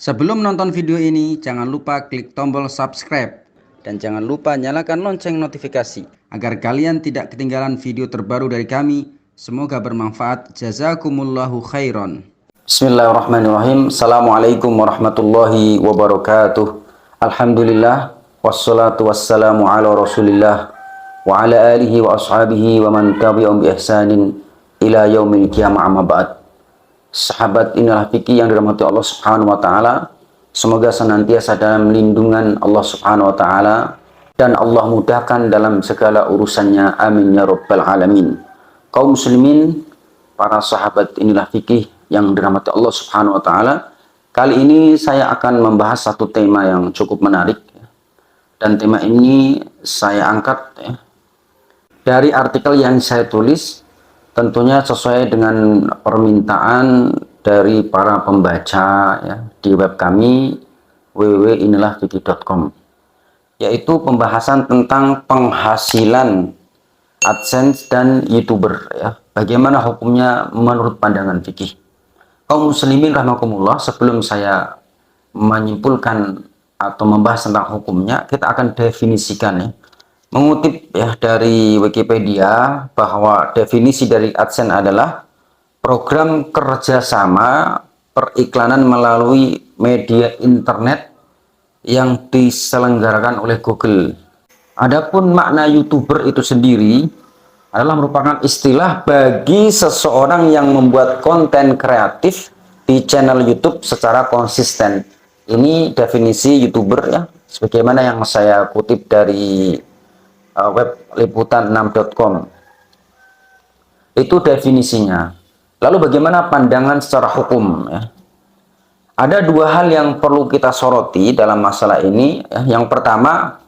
Sebelum nonton video ini, jangan lupa klik tombol subscribe dan jangan lupa nyalakan lonceng notifikasi agar kalian tidak ketinggalan video terbaru dari kami. Semoga bermanfaat. Jazakumullahu khairan. Bismillahirrahmanirrahim. Assalamualaikum warahmatullahi wabarakatuh. Alhamdulillah wassalatu wassalamu ala Rasulillah wa ala alihi wa ashabihi wa man tabi'ahum bi ihsanin ila yaumil qiyamah, amma ba'd. Sahabat inilah fikih yang dirahmati Allah Subhanahu wa taala. Semoga senantiasa dalam lindungan Allah Subhanahu wa taala dan Allah mudahkan dalam segala urusannya. Amin ya rabbal alamin. Kaum muslimin, para sahabat inilah fikih yang dirahmati Allah Subhanahu wa taala. Kali ini saya akan membahas satu tema yang cukup menarik, dan tema ini saya angkat dari artikel yang saya tulis, tentunya sesuai dengan permintaan dari para pembaca di web kami www.inilahfikih.com, yaitu pembahasan tentang penghasilan AdSense dan YouTuber bagaimana hukumnya menurut pandangan fikih. Kaum muslimin rahimakumullah, sebelum saya menyimpulkan atau membahas tentang hukumnya, kita akan definisikan mengutip dari Wikipedia bahwa definisi dari AdSense adalah program kerjasama periklanan melalui media internet yang diselenggarakan oleh Google. Adapun makna YouTuber itu sendiri adalah merupakan istilah bagi seseorang yang membuat konten kreatif di channel YouTube secara konsisten. Ini definisi YouTuber sebagaimana yang saya kutip dari web liputan6.com. Itu definisinya. Lalu bagaimana pandangan secara hukum? Ada dua hal yang perlu kita soroti dalam masalah ini. Yang pertama,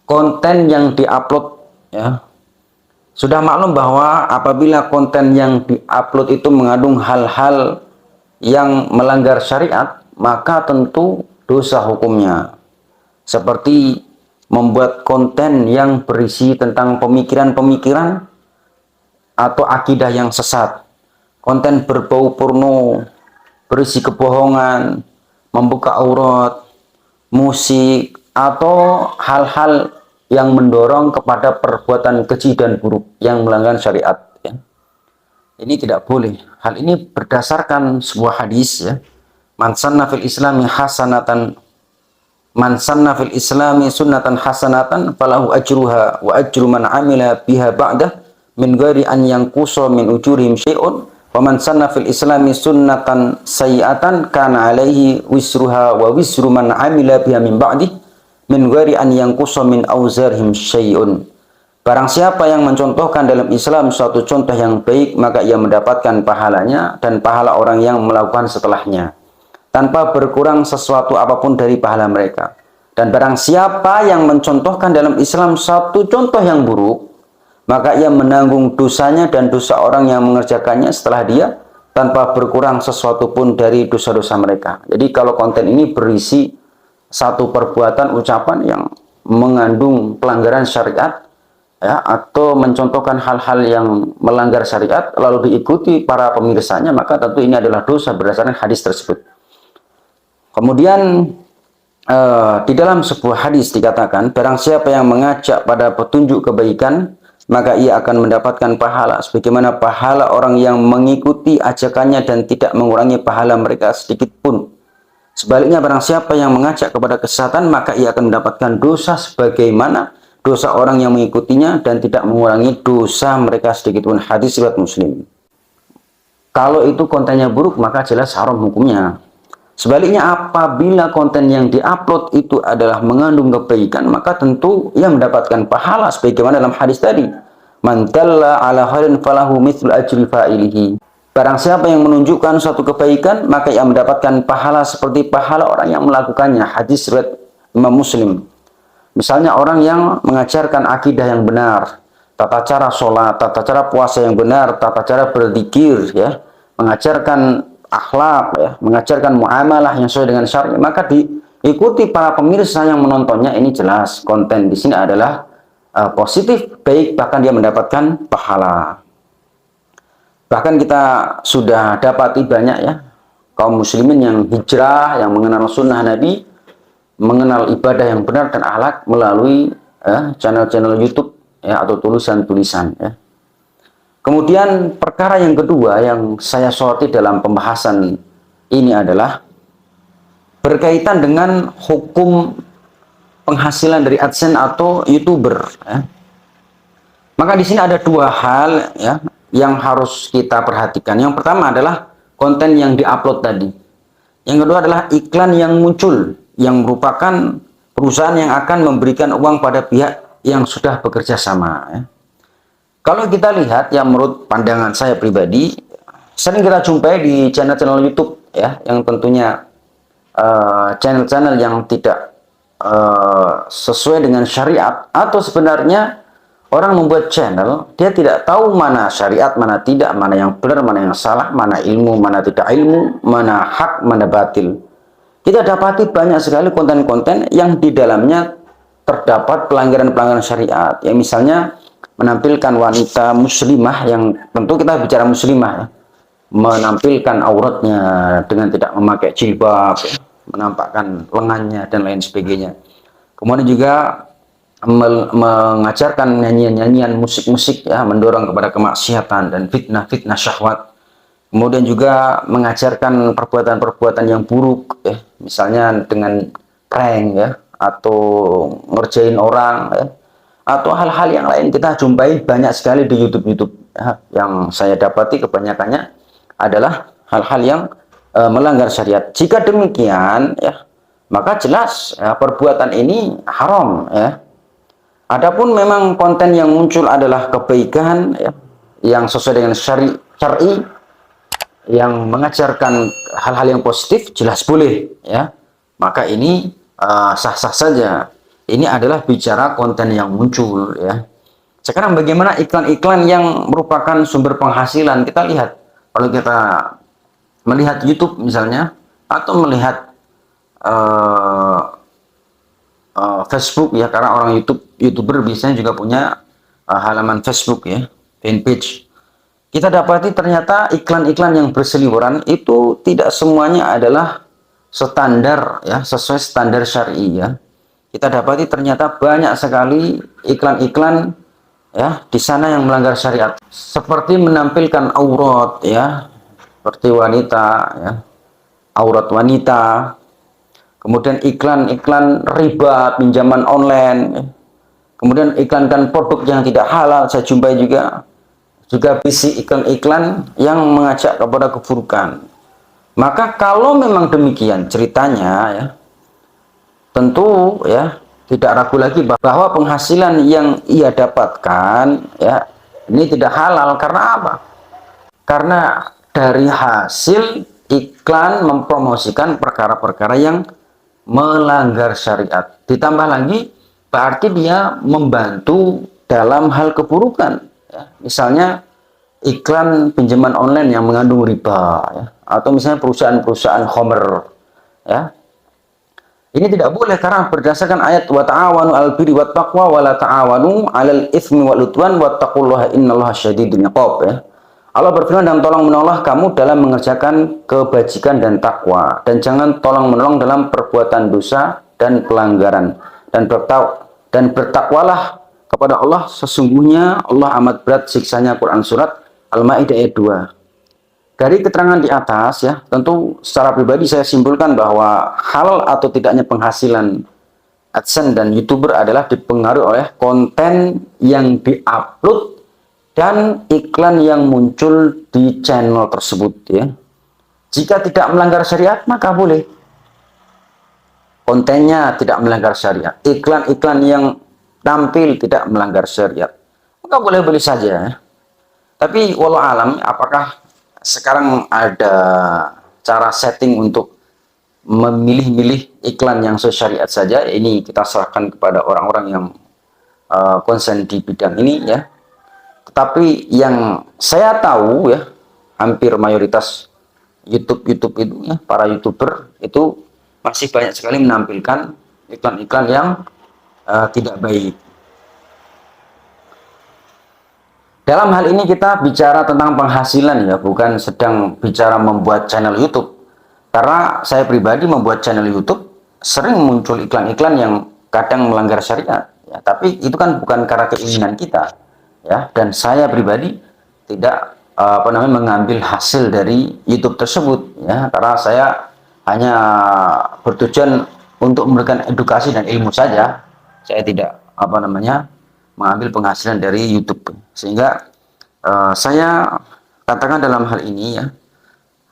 konten yang diupload. Sudah maklum bahwa apabila konten yang diupload itu mengandung hal-hal yang melanggar syariat, maka tentu dosa hukumnya. Seperti membuat konten yang berisi tentang pemikiran-pemikiran atau akidah yang sesat, konten berbau porno, berisi kebohongan, membuka aurat, musik, atau hal-hal yang mendorong kepada perbuatan keji dan buruk yang melanggar syariat. Ini tidak boleh. Hal ini berdasarkan sebuah hadis, Man sanna fil islami hasanatan, man sanna fil islami sunnatan hasanatan falahu ajruha wa ajru man amila biha ba'dah min ghairi an yanqusa min ujurihim syai'un wa man sanna fil islami sunnatan sayyi'atan kana alaihi wisruha wa wisru man amila biha min ba'dih min ghairi an yanqusa min auzarihim syai'un. Barang siapa yang mencontohkan dalam Islam suatu contoh yang baik, maka ia mendapatkan pahalanya dan pahala orang yang melakukan setelahnya, tanpa berkurang sesuatu apapun dari pahala mereka. Dan barang siapa yang mencontohkan dalam Islam satu contoh yang buruk, maka ia menanggung dosanya dan dosa orang yang mengerjakannya setelah dia, tanpa berkurang sesuatu pun dari dosa-dosa mereka. Jadi kalau konten ini berisi satu perbuatan, ucapan yang mengandung pelanggaran syariat, atau mencontohkan hal-hal yang melanggar syariat, lalu diikuti para pemirsanya, maka tentu ini adalah dosa berdasarkan hadis tersebut. Kemudian di dalam sebuah hadis dikatakan, barang siapa yang mengajak pada petunjuk kebaikan, maka ia akan mendapatkan pahala sebagaimana pahala orang yang mengikuti ajakannya dan tidak mengurangi pahala mereka sedikit pun. Sebaliknya, barang siapa yang mengajak kepada kesesatan, maka ia akan mendapatkan dosa sebagaimana dosa orang yang mengikutinya dan tidak mengurangi dosa mereka sedikit pun. Hadis riwayat Muslim. Kalau itu kontennya buruk, maka jelas haram hukumnya. Sebaliknya, apabila konten yang diupload itu adalah mengandung kebaikan, maka tentu ia mendapatkan pahala sebagaimana dalam hadis tadi, man dalla ala khairin falahu mithlu ajri fa'ilihi. Barang siapa yang menunjukkan suatu kebaikan, maka ia mendapatkan pahala seperti pahala orang yang melakukannya. Hadis riwayat Imam Muslim. Misalnya orang yang mengajarkan akidah yang benar, tata cara sholat, tata cara puasa yang benar, tata cara berzikir, mengajarkan akhlak, mengajarkan muamalah yang sesuai dengan syariat, maka diikuti para pemirsa yang menontonnya. Ini jelas konten di sini adalah positif, baik, bahkan dia mendapatkan pahala. Bahkan kita sudah dapati banyak kaum muslimin yang hijrah, yang mengenal sunnah Nabi, mengenal ibadah yang benar dan akhlak melalui channel-channel YouTube ya, atau tulisan-tulisan ya. Kemudian perkara yang kedua yang saya soroti dalam pembahasan ini adalah berkaitan dengan hukum penghasilan dari AdSense atau YouTuber ya. Maka di sini ada dua hal ya yang harus kita perhatikan. Yang pertama adalah konten yang diupload tadi. Yang kedua adalah iklan yang muncul yang merupakan perusahaan yang akan memberikan uang pada pihak yang sudah bekerja sama ya. Kalau kita lihat yang menurut pandangan saya pribadi, sering kita jumpai di channel-channel YouTube ya, yang tentunya channel-channel yang tidak sesuai dengan syariat, atau sebenarnya orang membuat channel, dia tidak tahu mana syariat, mana tidak, mana yang benar, mana yang salah, mana ilmu, mana tidak ilmu, mana hak, mana batil. Kita dapati banyak sekali konten-konten yang di dalamnya terdapat pelanggaran-pelanggaran syariat. Ya misalnya menampilkan wanita muslimah, yang tentu kita bicara muslimah ya, menampilkan auratnya dengan tidak memakai jilbab, ya, menampakkan lengannya dan lain sebagainya. Kemudian juga mengajarkan nyanyian-nyanyian, musik-musik ya, mendorong kepada kemaksiatan dan fitnah-fitnah syahwat. Kemudian juga mengajarkan perbuatan-perbuatan yang buruk ya, misalnya dengan prank ya, atau ngerjain orang ya, atau hal-hal yang lain. Kita jumpai banyak sekali di YouTube ya. Yang saya dapati kebanyakannya adalah hal-hal yang melanggar syariat. Jika demikian ya, maka jelas ya, perbuatan ini haram ya. Adapun memang konten yang muncul adalah kebaikan ya, yang sesuai dengan syar'i, yang mengajarkan hal-hal yang positif, jelas boleh ya. Maka ini sah-sah saja. Ini adalah bicara konten yang muncul ya. Sekarang bagaimana iklan-iklan yang merupakan sumber penghasilan? Kita lihat, kalau kita melihat YouTube misalnya, atau melihat Facebook ya, karena orang YouTuber biasanya juga punya halaman Facebook ya, fanpage. Kita dapati ternyata iklan-iklan yang berseliweran itu tidak semuanya adalah standar ya, sesuai standar syar'i ya. Kita dapati ternyata banyak sekali iklan-iklan ya di sana yang melanggar syariat, seperti menampilkan aurat ya, seperti wanita ya, aurat wanita. Kemudian iklan-iklan riba, pinjaman online ya. Kemudian iklankan produk yang tidak halal. Saya jumpai juga visi iklan-iklan yang mengajak kepada keburukan. Maka kalau memang demikian ceritanya ya, tentu ya tidak ragu lagi bahwa penghasilan yang ia dapatkan ya ini tidak halal. Karena apa? Karena dari hasil iklan mempromosikan perkara-perkara yang melanggar syariat. Ditambah lagi berarti dia membantu dalam hal keburukan ya. Misalnya iklan pinjaman online yang mengandung riba ya, atau misalnya perusahaan-perusahaan khamr ya. Ini tidak boleh karena berdasarkan ayat wa ta'awanu 'alal birri wat taqwa wa la ta'awanu 'alal itsmi wal 'udwan wattaqullaha innallaha syadidul 'iqab ya. Allah berfirman, dan tolong menolong kamu dalam mengerjakan kebajikan dan takwa, dan jangan tolong menolong dalam perbuatan dosa dan pelanggaran, dan bertakwalah kepada Allah, sesungguhnya Allah amat berat siksanya. Quran surat Al-Maidah ayat 2. Dari keterangan di atas ya, tentu secara pribadi saya simpulkan bahwa halal atau tidaknya penghasilan AdSense dan YouTuber adalah dipengaruhi oleh konten yang diupload dan iklan yang muncul di channel tersebut ya. Jika tidak melanggar syariat maka boleh. Kontennya tidak melanggar syariat, iklan-iklan yang tampil tidak melanggar syariat, maka boleh-boleh saja ya. Tapi walau alam, apakah sekarang ada cara setting untuk memilih-milih iklan yang sesuai syariat saja? Ini kita serahkan kepada orang-orang yang konsen di bidang ini ya. Tetapi yang saya tahu ya, hampir mayoritas YouTube itu ya, para YouTuber itu masih banyak sekali menampilkan iklan-iklan yang tidak baik. Dalam hal ini kita bicara tentang penghasilan ya, bukan sedang bicara membuat channel YouTube. Karena saya pribadi membuat channel YouTube sering muncul iklan-iklan yang kadang melanggar syariat, ya, tapi itu kan bukan karena keinginan kita, ya. Dan saya pribadi tidak mengambil hasil dari YouTube tersebut, ya, karena saya hanya bertujuan untuk memberikan edukasi dan ilmu saja. Saya tidak mengambil penghasilan dari YouTube, sehingga saya katakan dalam hal ini, ya,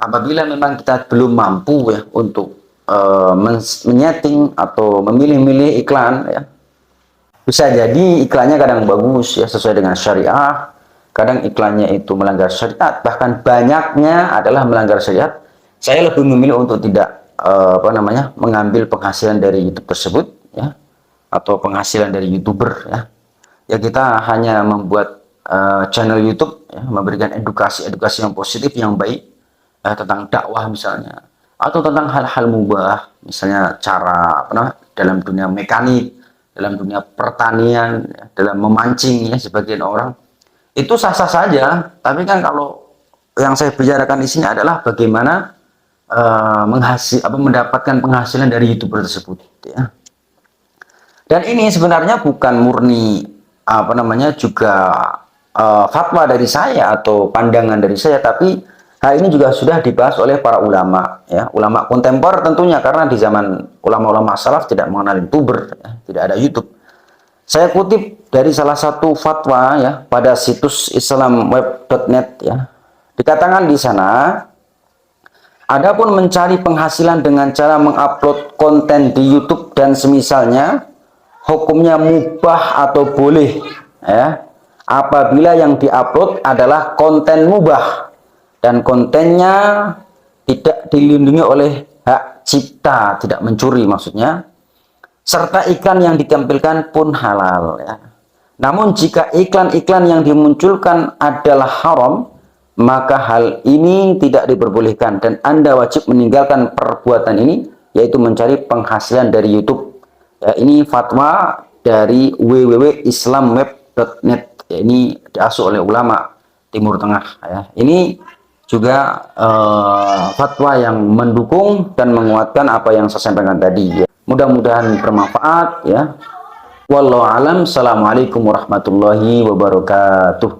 apabila memang kita belum mampu, ya, untuk menyeting atau memilih-milih iklan, ya, bisa jadi iklannya kadang bagus, ya, sesuai dengan syariah, kadang iklannya itu melanggar syariat, bahkan banyaknya adalah melanggar syariat. Saya lebih memilih untuk tidak mengambil penghasilan dari YouTube tersebut, ya, atau penghasilan dari YouTuber, ya. Ya, kita hanya membuat channel YouTube, ya, memberikan edukasi yang positif, yang baik, tentang dakwah misalnya, atau tentang hal-hal mubah, misalnya cara dalam dunia mekanik, dalam dunia pertanian, ya, dalam memancing, ya, sebagian orang itu sah-sah saja. Tapi kan kalau yang saya bicarakan di sini adalah bagaimana mendapatkan penghasilan dari YouTuber tersebut, ya. Dan ini sebenarnya bukan murni juga fatwa dari saya atau pandangan dari saya, tapi hal ini juga sudah dibahas oleh para ulama, ya, ulama kontemporer tentunya, karena di zaman ulama-ulama salaf tidak mengenal YouTuber, ya, tidak ada YouTube. Saya kutip dari salah satu fatwa, ya, pada situs islamweb.net, ya. Dikatakan di sana, adapun mencari penghasilan dengan cara mengupload konten di YouTube dan semisalnya, hukumnya mubah atau boleh, ya, apabila yang diupload adalah konten mubah dan kontennya tidak dilindungi oleh hak cipta, tidak mencuri maksudnya, serta iklan yang ditampilkan pun halal, ya. Namun jika iklan-iklan yang dimunculkan adalah haram, maka hal ini tidak diperbolehkan dan Anda wajib meninggalkan perbuatan ini, yaitu mencari penghasilan dari YouTube. Ya, ini fatwa dari www.islamweb.net, ya, ini diasuh oleh ulama Timur Tengah, ya. Ini juga fatwa yang mendukung dan menguatkan apa yang saya sampaikan tadi, ya. Mudah-mudahan bermanfaat, ya. Wallahu alam. Assalamualaikum warahmatullahi wabarakatuh.